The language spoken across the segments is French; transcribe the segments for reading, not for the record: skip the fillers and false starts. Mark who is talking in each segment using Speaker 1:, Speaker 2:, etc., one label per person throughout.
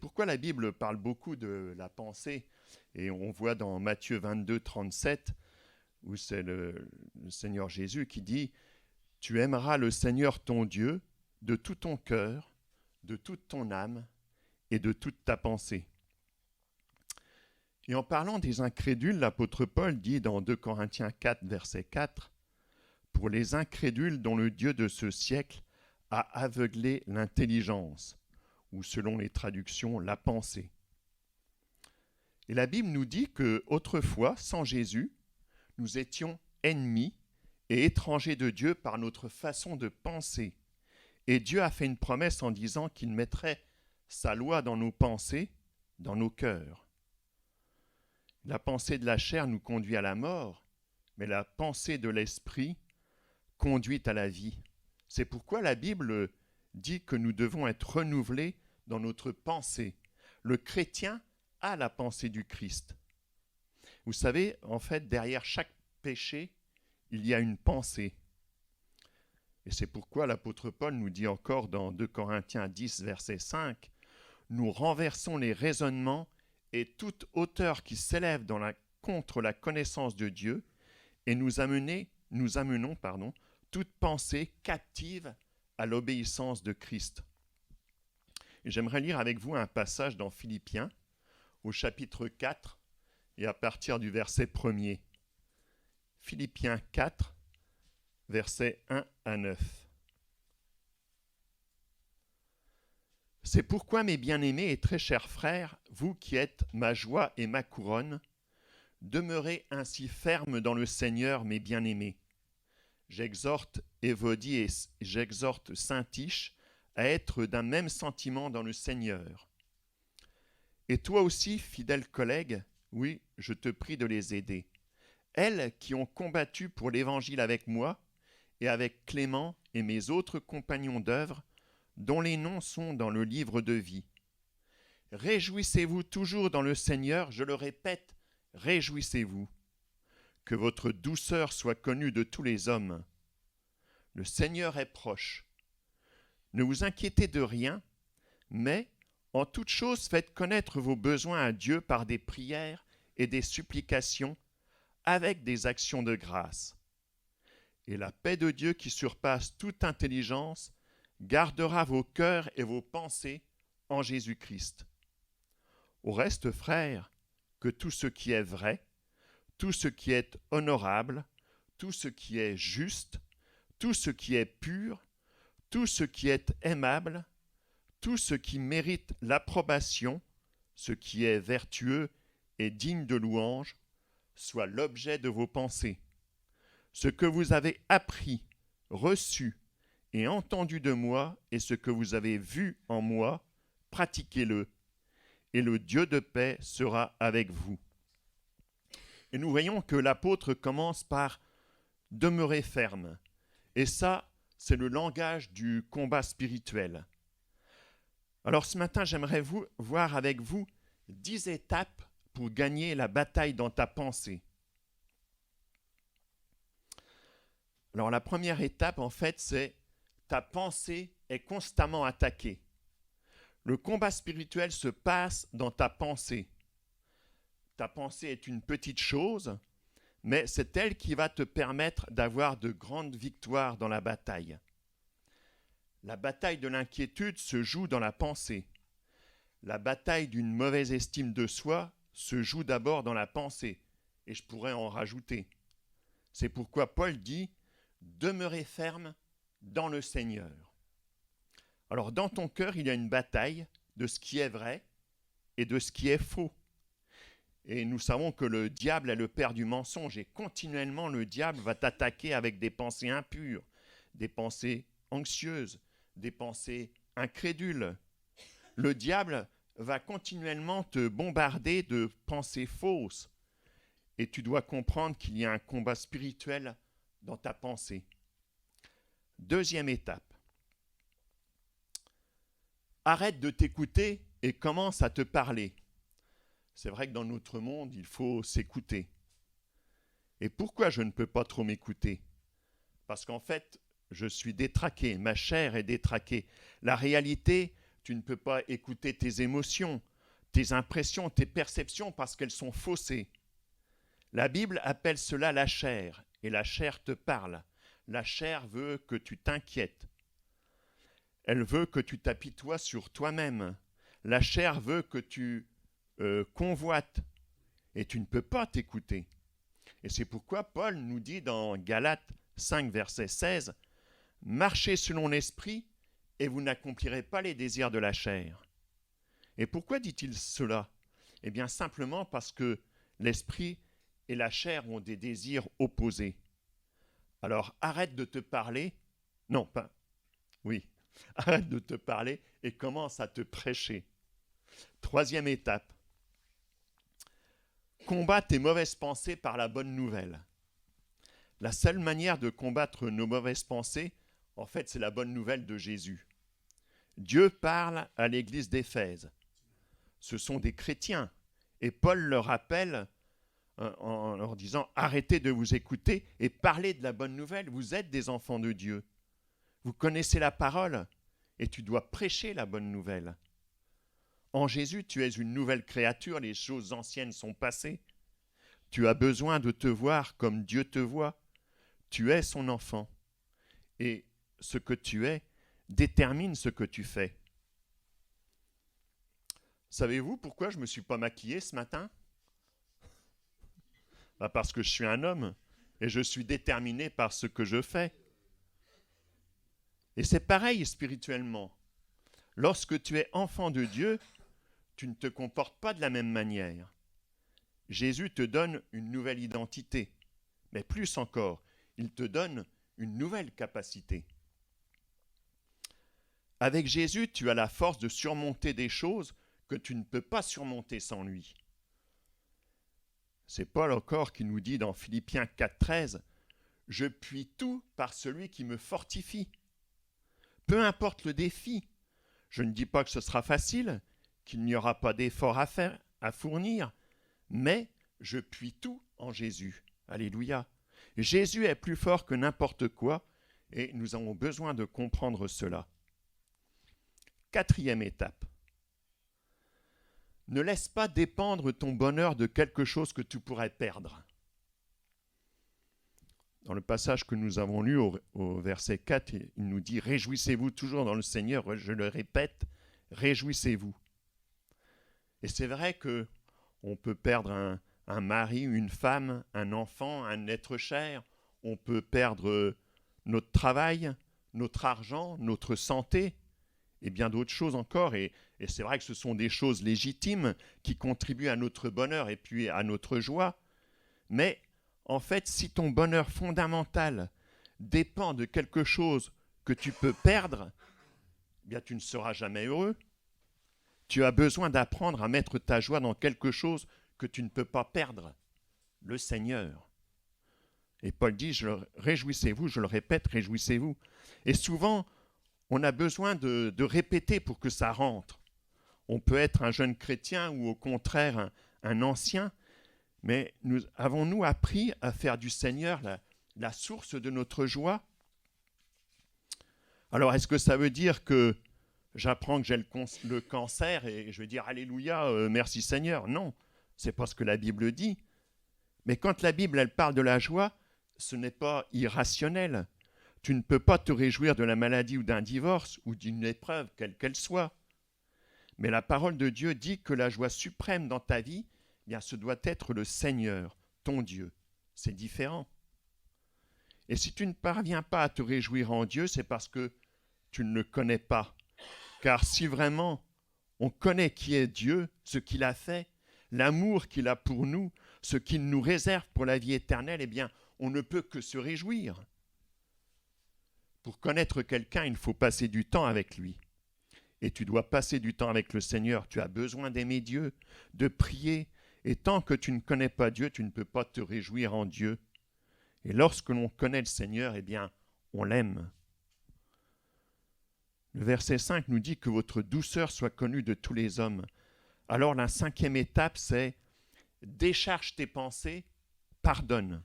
Speaker 1: pourquoi la Bible parle beaucoup de la pensée. Et on voit dans Matthieu 22, 37, où c'est le Seigneur Jésus qui dit « Tu aimeras le Seigneur ton Dieu de tout ton cœur, de toute ton âme et de toute ta pensée. » Et en parlant des incrédules, l'apôtre Paul dit dans 2 Corinthiens 4, verset 4, « Pour les incrédules dont le Dieu de ce siècle a aveuglé l'intelligence », ou selon les traductions, la pensée. Et la Bible nous dit qu'autrefois, sans Jésus, nous étions ennemis et étrangers de Dieu par notre façon de penser. Et Dieu a fait une promesse en disant qu'il mettrait sa loi dans nos pensées, dans nos cœurs. La pensée de la chair nous conduit à la mort, mais la pensée de l'esprit conduit à la vie. C'est pourquoi la Bible dit que nous devons être renouvelés dans notre pensée. Le chrétien a la pensée du Christ. Vous savez, en fait, derrière chaque péché, il y a une pensée. Et c'est pourquoi l'apôtre Paul nous dit encore dans 2 Corinthiens 10, verset 5, « Nous renversons les raisonnements et toute hauteur qui s'élève contre la connaissance de Dieu et nous amenons toute pensée captive à l'obéissance de Christ. » Et j'aimerais lire avec vous un passage dans Philippiens, au chapitre 4, et à partir du verset 1er. Philippiens 4, versets 1 à 9. « C'est pourquoi, mes bien-aimés et très chers frères, vous qui êtes ma joie et ma couronne, demeurez ainsi fermes dans le Seigneur, mes bien-aimés. J'exhorte Évodie et j'exhorte Syntyche à être d'un même sentiment dans le Seigneur. Et toi aussi, fidèle collègue, oui, je te prie de les aider. Elles qui ont combattu pour l'Évangile avec moi et avec Clément et mes autres compagnons d'œuvre, dont les noms sont dans le livre de vie. Réjouissez-vous toujours dans le Seigneur, je le répète, réjouissez-vous. Que votre douceur soit connue de tous les hommes. Le Seigneur est proche. Ne vous inquiétez de rien, mais en toute chose faites connaître vos besoins à Dieu par des prières et des supplications avec des actions de grâce. Et la paix de Dieu qui surpasse toute intelligence gardera vos cœurs et vos pensées en Jésus-Christ. Au reste, frères, que tout ce qui est vrai, tout ce qui est honorable, tout ce qui est juste, tout ce qui est pur, tout ce qui est aimable, tout ce qui mérite l'approbation, ce qui est vertueux et digne de louange, soit l'objet de vos pensées. Ce que vous avez appris, reçu et entendu de moi et ce que vous avez vu en moi, pratiquez-le, et le Dieu de paix sera avec vous. » Et nous voyons que l'apôtre commence par demeurer ferme. Et ça, c'est le langage du combat spirituel. Alors ce matin, j'aimerais voir avec vous 10 étapes pour gagner la bataille dans ta pensée. Alors la première étape, en fait, c'est ta pensée est constamment attaquée. Le combat spirituel se passe dans ta pensée. Ta pensée est une petite chose, mais c'est elle qui va te permettre d'avoir de grandes victoires dans la bataille. La bataille de l'inquiétude se joue dans la pensée. La bataille d'une mauvaise estime de soi se joue d'abord dans la pensée, et je pourrais en rajouter. C'est pourquoi Paul dit « Demeurez ferme dans le Seigneur ». Alors dans ton cœur, il y a une bataille de ce qui est vrai et de ce qui est faux. Et nous savons que le diable est le père du mensonge et continuellement le diable va t'attaquer avec des pensées impures, des pensées anxieuses, des pensées incrédules. Le diable va continuellement te bombarder de pensées fausses et tu dois comprendre qu'il y a un combat spirituel dans ta pensée. Deuxième étape. Arrête de t'écouter et commence à te parler. C'est vrai que dans notre monde, il faut s'écouter. Et pourquoi je ne peux pas trop m'écouter? Parce qu'en fait, je suis détraqué, ma chair est détraquée. La réalité, Tu ne peux pas écouter tes émotions, tes impressions, tes perceptions parce qu'elles sont faussées. La Bible appelle cela la chair, et la chair te parle. La chair veut que tu t'inquiètes. Elle veut que tu t'apitoies sur toi-même. La chair veut que tu convoites, et tu ne peux pas t'écouter. Et c'est pourquoi Paul nous dit dans Galates 5, verset 16, « Marchez selon l'esprit, et vous n'accomplirez pas les désirs de la chair. » Et pourquoi dit-il cela? Eh bien simplement parce que l'esprit et la chair ont des désirs opposés. Alors arrête de te parler, non pas, oui, arrête de te parler et commence à te prêcher. Troisième étape, combat tes mauvaises pensées par la bonne nouvelle. La seule manière de combattre nos mauvaises pensées, en fait, c'est la bonne nouvelle de Jésus. Dieu parle à l'église d'Éphèse. Ce sont des chrétiens. Et Paul leur rappelle en leur disant « Arrêtez de vous écouter et parlez de la bonne nouvelle. Vous êtes des enfants de Dieu. Vous connaissez la parole et tu dois prêcher la bonne nouvelle. En Jésus, tu es une nouvelle créature. Les choses anciennes sont passées. Tu as besoin de te voir comme Dieu te voit. Tu es son enfant. Et ce que tu es détermine ce que tu fais. Savez-vous pourquoi je ne me suis pas maquillé ce matin? Parce que je suis un homme et je suis déterminé par ce que je fais. Et c'est pareil spirituellement. Lorsque tu es enfant de Dieu, tu ne te comportes pas de la même manière. Jésus te donne une nouvelle identité, mais plus encore, il te donne une nouvelle capacité. Avec Jésus, tu as la force de surmonter des choses que tu ne peux pas surmonter sans lui. C'est Paul encore qui nous dit dans Philippiens 4,13 « Je puis tout par celui qui me fortifie. » Peu importe le défi, je ne dis pas que ce sera facile, qu'il n'y aura pas d'effort à faire, à fournir, mais je puis tout en Jésus. Alléluia. Jésus est plus fort que n'importe quoi et nous avons besoin de comprendre cela. Quatrième étape. Ne laisse pas dépendre ton bonheur de quelque chose que tu pourrais perdre. Dans le passage que nous avons lu au verset 4, il nous dit « Réjouissez-vous toujours dans le Seigneur », je le répète, « Réjouissez-vous ». Et c'est vrai qu'on peut perdre un mari, une femme, un enfant, un être cher, on peut perdre notre travail, notre argent, notre santé, et bien d'autres choses encore. Et c'est vrai que ce sont des choses légitimes qui contribuent à notre bonheur et puis à notre joie. Mais en fait, si ton bonheur fondamental dépend de quelque chose que tu peux perdre, eh bien tu ne seras jamais heureux. Tu as besoin d'apprendre à mettre ta joie dans quelque chose que tu ne peux pas perdre, le Seigneur. Et Paul dit, réjouissez-vous, je le répète, réjouissez-vous. Et souvent, on a besoin de répéter pour que ça rentre. On peut être un jeune chrétien ou au contraire un ancien, mais avons-nous appris à faire du Seigneur la source de notre joie? Alors, est-ce que ça veut dire que j'apprends que j'ai le cancer et je vais dire « Alléluia, merci Seigneur ». Non, c'est pas ce que la Bible dit. Mais quand la Bible elle parle de la joie, ce n'est pas irrationnel. Tu ne peux pas te réjouir de la maladie ou d'un divorce ou d'une épreuve, quelle qu'elle soit. Mais la parole de Dieu dit que la joie suprême dans ta vie, eh bien, ce doit être le Seigneur, ton Dieu. C'est différent. Et si tu ne parviens pas à te réjouir en Dieu, c'est parce que tu ne le connais pas. Car si vraiment on connaît qui est Dieu, ce qu'il a fait, l'amour qu'il a pour nous, ce qu'il nous réserve pour la vie éternelle, eh bien, on ne peut que se réjouir. Pour connaître quelqu'un, il faut passer du temps avec lui. Et tu dois passer du temps avec le Seigneur. Tu as besoin d'aimer Dieu, de prier. Et tant que tu ne connais pas Dieu, tu ne peux pas te réjouir en Dieu. Et lorsque l'on connaît le Seigneur, eh bien, on l'aime. Le verset 5 nous dit que votre douceur soit connue de tous les hommes. Alors la 5e étape, c'est décharge tes pensées, pardonne.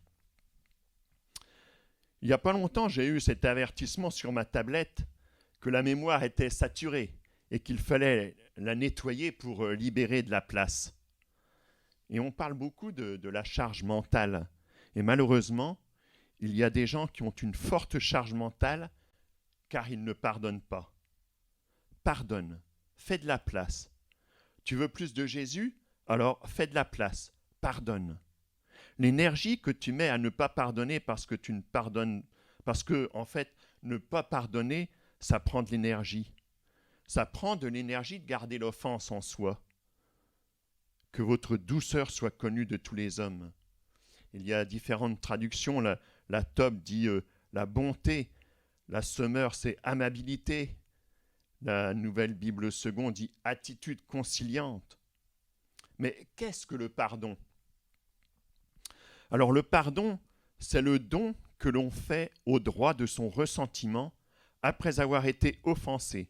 Speaker 1: Il n'y a pas longtemps, j'ai eu cet avertissement sur ma tablette que la mémoire était saturée. et qu'il fallait la nettoyer pour libérer de la place. Et on parle beaucoup de la charge mentale. Et malheureusement, il y a des gens qui ont une forte charge mentale car ils ne pardonnent pas. Pardonne, fais de la place. Tu veux plus de Jésus? Alors fais de la place, pardonne. L'énergie que tu mets à ne pas pardonner parce que tu ne pardonnes, parce que en fait, ne pas pardonner, ça prend de l'énergie. Ça prend de l'énergie de garder l'offense en soi. Que votre douceur soit connue de tous les hommes. Il y a différentes traductions. La Tob dit la bonté. La Semeur, c'est amabilité. La Nouvelle Bible seconde dit attitude conciliante. Mais qu'est-ce que le pardon? Alors le pardon, c'est le don que l'on fait au droit de son ressentiment après avoir été offensé.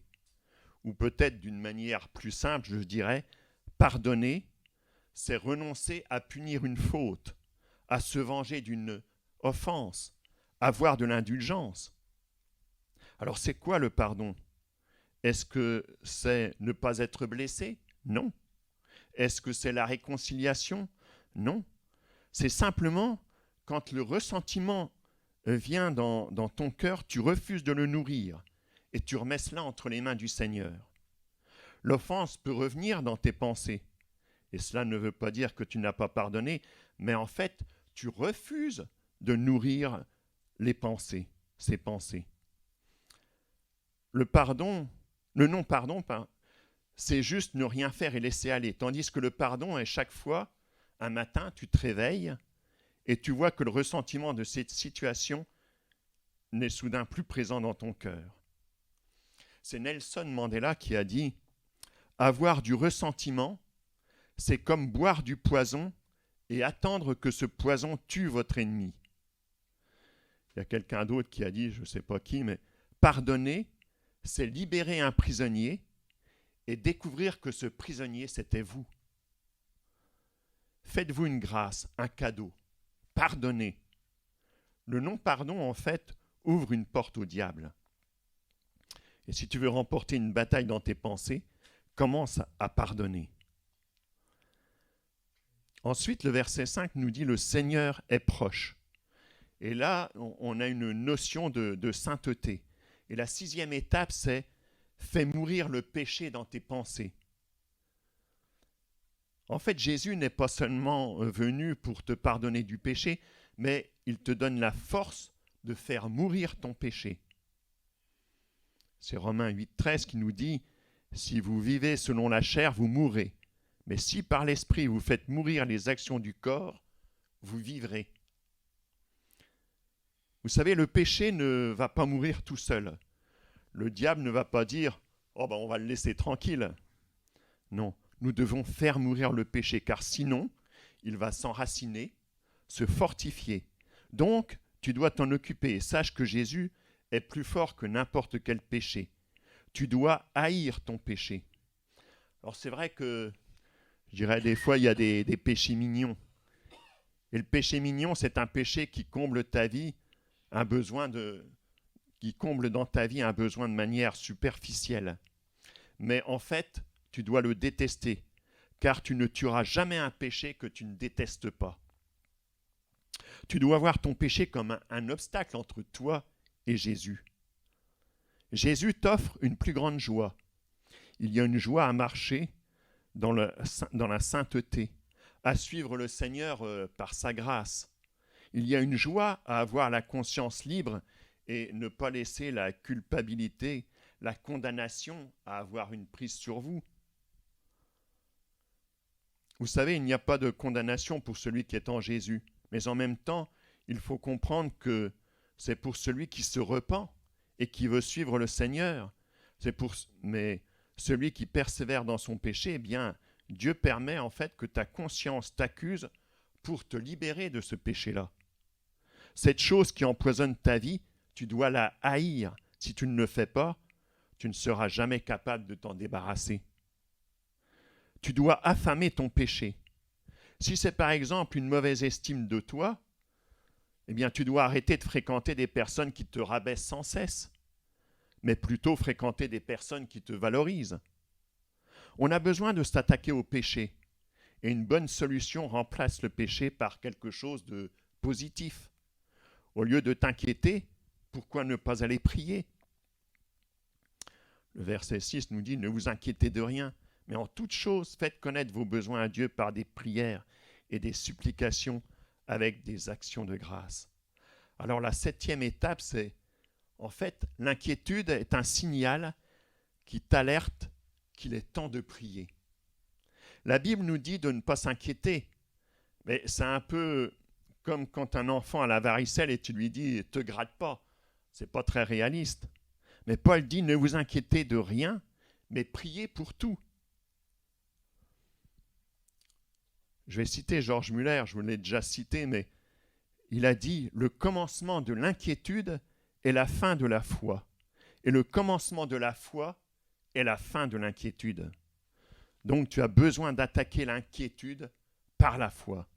Speaker 1: Ou peut-être d'une manière plus simple, je dirais, pardonner, c'est renoncer à punir une faute, à se venger d'une offense, avoir de l'indulgence. Alors c'est quoi le pardon? Est-ce que c'est ne pas être blessé? Non. Est-ce que c'est la réconciliation? Non. C'est simplement quand le ressentiment vient dans ton cœur, tu refuses de le nourrir et tu remets cela entre les mains du Seigneur. L'offense peut revenir dans tes pensées. Et cela ne veut pas dire que tu n'as pas pardonné, mais en fait, tu refuses de nourrir les pensées, ces pensées. Le non-pardon, c'est juste ne rien faire et laisser aller. Tandis que le pardon est chaque fois, un matin, tu te réveilles et tu vois que le ressentiment de cette situation n'est soudain plus présent dans ton cœur. C'est Nelson Mandela qui a dit « Avoir du ressentiment, c'est comme boire du poison et attendre que ce poison tue votre ennemi. » Il y a quelqu'un d'autre qui a dit, je ne sais pas qui, mais pardonner, c'est libérer un prisonnier et découvrir que ce prisonnier, c'était vous. Faites-vous une grâce, un cadeau. Pardonnez. Le non-pardon, en fait, ouvre une porte au diable. Et si tu veux remporter une bataille dans tes pensées, commence à pardonner. Ensuite, le verset 5 nous dit « Le Seigneur est proche ». Et là, on a une notion de sainteté. Et la 6e étape, c'est « Fais mourir le péché dans tes pensées ». En fait, Jésus n'est pas seulement venu pour te pardonner du péché, mais il te donne la force de faire mourir ton péché. C'est Romains 8,13 qui nous dit « Si vous vivez selon la chair, vous mourrez. Mais si par l'esprit vous faites mourir les actions du corps, vous vivrez. » Vous savez, le péché ne va pas mourir tout seul. Le diable ne va pas dire « Oh ben on va le laisser tranquille ». Non, nous devons faire mourir le péché, car sinon, il va s'enraciner, se fortifier. Donc, tu dois t'en occuper et sache que Jésus est plus fort que n'importe quel péché. Tu dois haïr ton péché. Alors c'est vrai que je dirais des fois, il y a des péchés mignons. Et le péché mignon, c'est un péché qui comble ta vie, qui comble dans ta vie un besoin de manière superficielle. Mais en fait, tu dois le détester, car tu ne tueras jamais un péché que tu ne détestes pas. Tu dois voir ton péché comme un obstacle entre toi et Jésus. Jésus t'offre une plus grande joie. Il y a une joie à marcher dans la sainteté, à suivre le Seigneur par sa grâce. Il y a une joie à avoir la conscience libre et ne pas laisser la culpabilité, la condamnation à avoir une prise sur vous. Vous savez, il n'y a pas de condamnation pour celui qui est en Jésus, mais en même temps, il faut comprendre que c'est pour celui qui se repent et qui veut suivre le Seigneur. Mais celui qui persévère dans son péché, eh bien, Dieu permet en fait que ta conscience t'accuse pour te libérer de ce péché-là. Cette chose qui empoisonne ta vie, tu dois la haïr. Si tu ne le fais pas, tu ne seras jamais capable de t'en débarrasser. Tu dois affamer ton péché. Si c'est par exemple une mauvaise estime de toi, eh bien tu dois arrêter de fréquenter des personnes qui te rabaissent sans cesse, mais plutôt fréquenter des personnes qui te valorisent. On a besoin de s'attaquer au péché. Et une bonne solution remplace le péché par quelque chose de positif. Au lieu de t'inquiéter, pourquoi ne pas aller prier? Le verset 6 nous dit « Ne vous inquiétez de rien, mais en toute chose, faites connaître vos besoins à Dieu par des prières et des supplications avec des actions de grâce. » Alors la 7e étape, c'est en fait l'inquiétude est un signal qui t'alerte qu'il est temps de prier. La Bible nous dit de ne pas s'inquiéter, mais c'est un peu comme quand un enfant a la varicelle et tu lui dis « te gratte pas ». C'est pas très réaliste. Mais Paul dit « ne vous inquiétez de rien, mais priez pour tout ». Je vais citer Georges Muller, je vous l'ai déjà cité, mais il a dit « le commencement de l'inquiétude est la fin de la foi, et le commencement de la foi est la fin de l'inquiétude ». Donc tu as besoin d'attaquer l'inquiétude par la foi.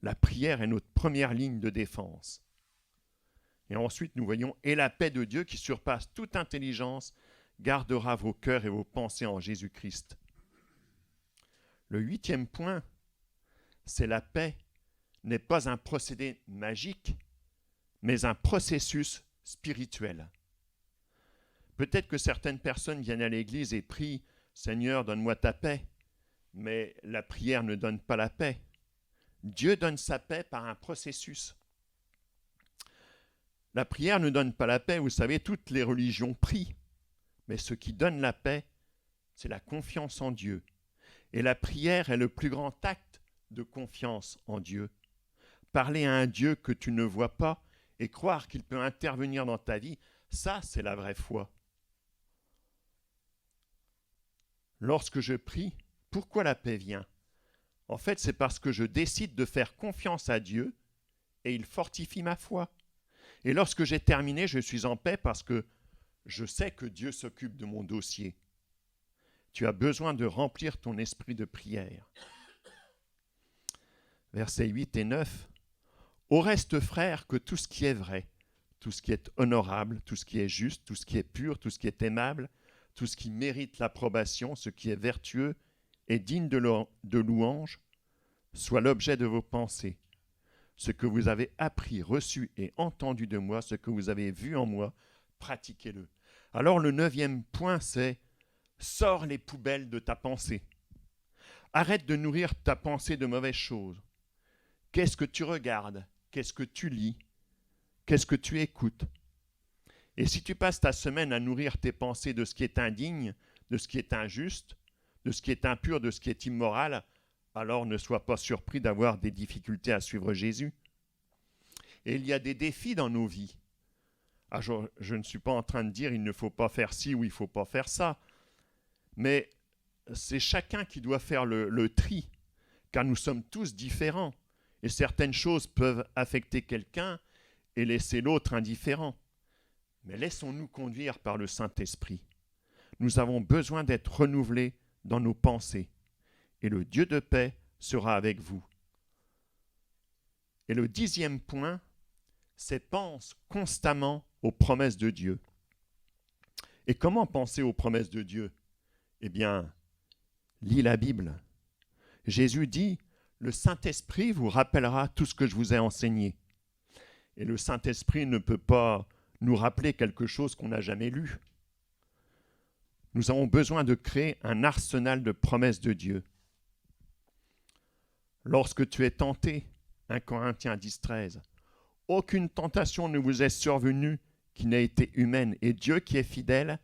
Speaker 1: La prière est notre première ligne de défense. Et ensuite, nous voyons « Et la paix de Dieu qui surpasse toute intelligence gardera vos cœurs et vos pensées en Jésus-Christ. » Le 8e point, c'est la paix n'est pas un procédé magique, mais un processus spirituel. Peut-être que certaines personnes viennent à l'église et prient « Seigneur, donne-moi ta paix », mais la prière ne donne pas la paix. Dieu donne sa paix par un processus. La prière ne donne pas la paix, vous savez, toutes les religions prient, mais ce qui donne la paix, c'est la confiance en Dieu. Et la prière est le plus grand acte de confiance en Dieu. Parler à un Dieu que tu ne vois pas et croire qu'il peut intervenir dans ta vie, ça, c'est la vraie foi. Lorsque je prie, pourquoi la paix vient? En fait, c'est parce que je décide de faire confiance à Dieu et il fortifie ma foi. Et lorsque j'ai terminé, je suis en paix parce que je sais que Dieu s'occupe de mon dossier. Tu as besoin de remplir ton esprit de prière. Versets 8 et 9. « Au reste, frères, que tout ce qui est vrai, tout ce qui est honorable, tout ce qui est juste, tout ce qui est pur, tout ce qui est aimable, tout ce qui mérite l'approbation, ce qui est vertueux et digne de louange, soit l'objet de vos pensées. Ce que vous avez appris, reçu et entendu de moi, ce que vous avez vu en moi, pratiquez-le. » Alors le 9e point, c'est « Sors les poubelles de ta pensée. Arrête de nourrir ta pensée de mauvaises choses. Qu'est-ce que tu regardes? Qu'est-ce que tu lis? Qu'est-ce que tu écoutes? Et si tu passes ta semaine à nourrir tes pensées de ce qui est indigne, de ce qui est injuste, de ce qui est impur, de ce qui est immoral, alors ne sois pas surpris d'avoir des difficultés à suivre Jésus. Et il y a des défis dans nos vies. Je ne suis pas en train de dire il ne faut pas faire ci ou il ne faut pas faire ça, mais c'est chacun qui doit faire le tri, car nous sommes tous différents, et certaines choses peuvent affecter quelqu'un et laisser l'autre indifférent. Mais laissons-nous conduire par le Saint-Esprit. Nous avons besoin d'être renouvelés dans nos pensées, et le Dieu de paix sera avec vous. Et le 10e point, c'est pense constamment aux promesses de Dieu. Et comment penser aux promesses de Dieu? Eh bien, lis la Bible. Jésus dit, le Saint-Esprit vous rappellera tout ce que je vous ai enseigné. Et le Saint-Esprit ne peut pas nous rappeler quelque chose qu'on n'a jamais lu. Nous avons besoin de créer un arsenal de promesses de Dieu. Lorsque tu es tenté, 1 Corinthiens 10:13, aucune tentation ne vous est survenue qui n'ait été humaine, et Dieu qui est fidèle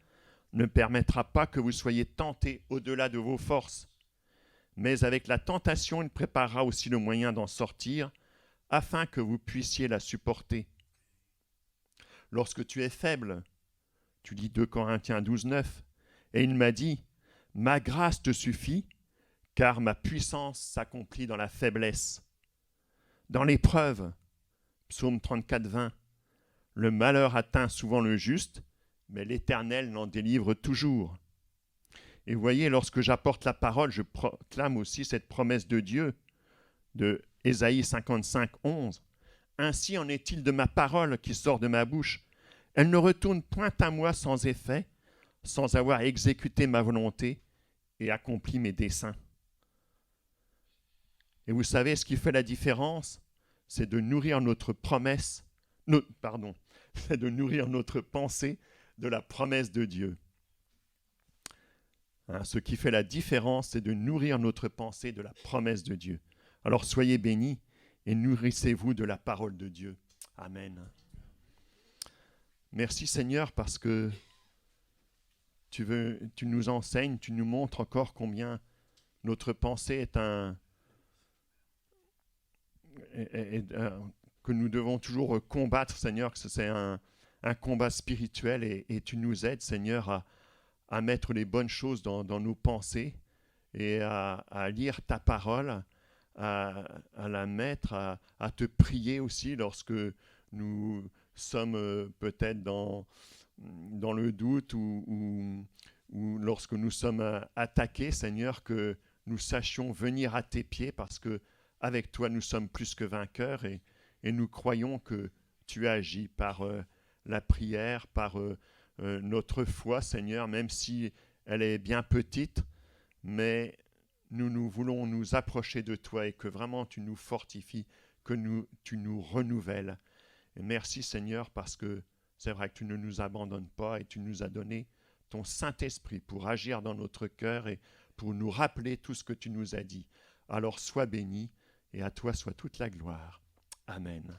Speaker 1: ne permettra pas que vous soyez tentés au-delà de vos forces. Mais avec la tentation, il préparera aussi le moyen d'en sortir, afin que vous puissiez la supporter. Lorsque tu es faible, tu lis 2 Corinthiens 12:9, et il m'a dit, « Ma grâce te suffit, car ma puissance s'accomplit dans la faiblesse. » Dans l'épreuve, Psaume 34:20, « Le malheur atteint souvent le juste, mais l'Éternel l'en délivre toujours. » Et vous voyez, lorsque j'apporte la parole, je proclame aussi cette promesse de Dieu, de Ésaïe 55:11. « Ainsi en est-il de ma parole qui sort de ma bouche. Elle ne retourne point à moi sans effet, sans avoir exécuté ma volonté, et accomplis mes desseins. Et vous savez, ce qui fait la différence, c'est de nourrir notre promesse, c'est de nourrir notre pensée de la promesse de Dieu. Hein, ce qui fait la différence, c'est de nourrir notre pensée de la promesse de Dieu. Alors soyez bénis et nourrissez-vous de la parole de Dieu. Amen. Merci Seigneur parce que tu nous enseignes, tu nous montres encore combien notre pensée que nous devons toujours combattre, Seigneur, que c'est un combat spirituel et tu nous aides, Seigneur, à mettre les bonnes choses dans nos pensées et à lire ta parole, à la mettre, à te prier aussi lorsque nous sommes peut-être dans le doute ou lorsque nous sommes attaqués, Seigneur, que nous sachions venir à tes pieds parce que avec toi nous sommes plus que vainqueurs et nous croyons que tu agis par la prière, par notre foi, Seigneur, même si elle est bien petite, mais nous voulons nous approcher de toi et que vraiment tu nous fortifies, que tu nous renouvelles. Et merci Seigneur parce que c'est vrai que tu ne nous abandonnes pas et tu nous as donné ton Saint-Esprit pour agir dans notre cœur et pour nous rappeler tout ce que tu nous as dit. Alors sois béni et à toi soit toute la gloire. Amen.